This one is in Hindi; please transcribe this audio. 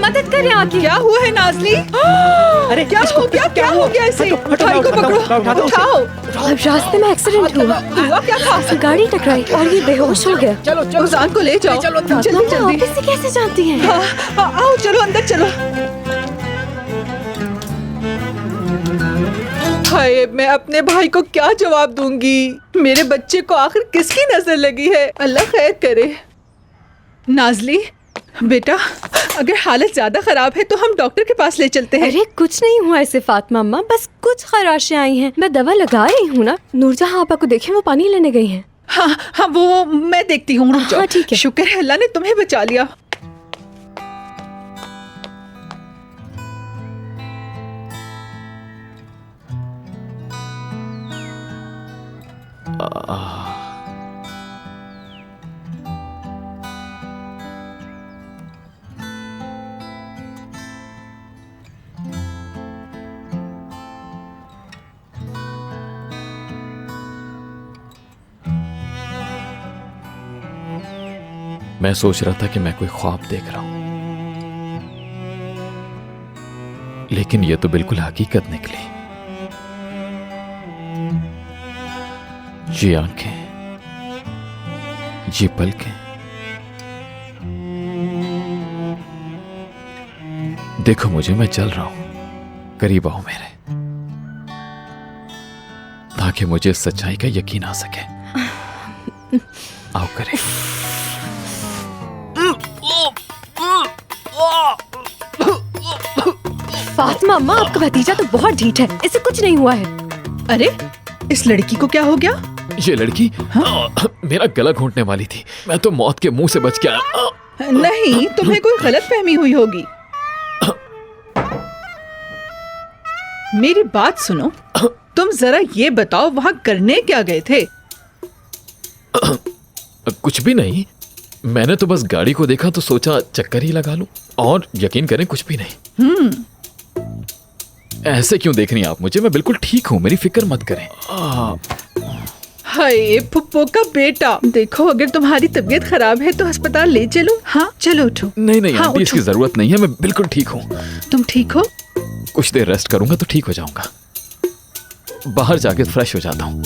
मदद करें आगे। क्या हुआ है नाज़ली? अरे क्या हो गया? क्या हो गया इसे? भाई को पकड़ो, उठाओ। अब रास्ते में एक्सीडेंट हुआ, हुआ क्या था? गाड़ी टकराई और ये बेहोश हो गया। चलो चलो उजान को ले जाओ, जल्दी मम्मा, आप जल्दी। इसे कैसे जानती हैं? आओ चलो अंदर चलो। हाय, मैं अपने भाई को क्या जवाब दूंगी? मेरे बच्चे को आखिर किसकी नजर लगी है? अल्लाह खैर करे। नाज़ली बेटा, अगर हालत ज्यादा खराब है तो हम डॉक्टर के पास ले चलते हैं। अरे कुछ नहीं हुआ इसे फातिमा अम्मा, बस कुछ खराशें आई हैं। मैं दवा लगा रही हूँ ना। नूरजहां आपा को देखें, वो पानी लेने गई हैं। हाँ हाँ, वो मैं देखती हूँ। रुक जाओ। हाँ, ठीक है। शुक्र है अल्लाह ने तुम्हें बचा लिया। मैं सोच रहा था कि मैं कोई ख्वाब देख रहा हूं, लेकिन ये तो बिल्कुल हकीकत निकली। जी आंखें, जी पलकें, देखो मुझे, मैं चल रहा हूं। करीब आओ मेरे, ताकि मुझे इस सच्चाई का यकीन आ सके। आओ करीब। फातिमा अम्मा, आपका भतीजा तो बहुत ढीठ है, इसे कुछ नहीं हुआ है। अरे इस लड़की को क्या हो गया? ये लड़की मेरा गला घोंटने वाली थी। मैं तो मौत के मुंह से बच गया। नहीं, तुम्हें कोई गलतफहमी हुई होगी। मेरी बात सुनो, तुम जरा ये बताओ वहां करने क्या गए थे? कुछ भी नहीं, मैंने तो बस गाड़ी को देखा तो सोचा चक्कर ही लगा लूं, और यकीन करें कुछ भी नहीं। ऐसे क्यों देख रही हैं आप मुझे? मैं बिल्कुल ठीक हूँ, मेरी फिक्र मत करें। हाय फुप्पो का बेटा, देखो अगर तुम्हारी तबीयत खराब है तो अस्पताल ले चलो। हाँ चलो उठो। नहीं नहीं हाँ, आंटी, इसकी जरूरत नहीं है, मैं बिल्कुल ठीक हूँ। तुम ठीक हो? कुछ देर रेस्ट करूंगा तो ठीक हो जाऊंगा। बाहर जाके फ्रेश हो जाता हूँ।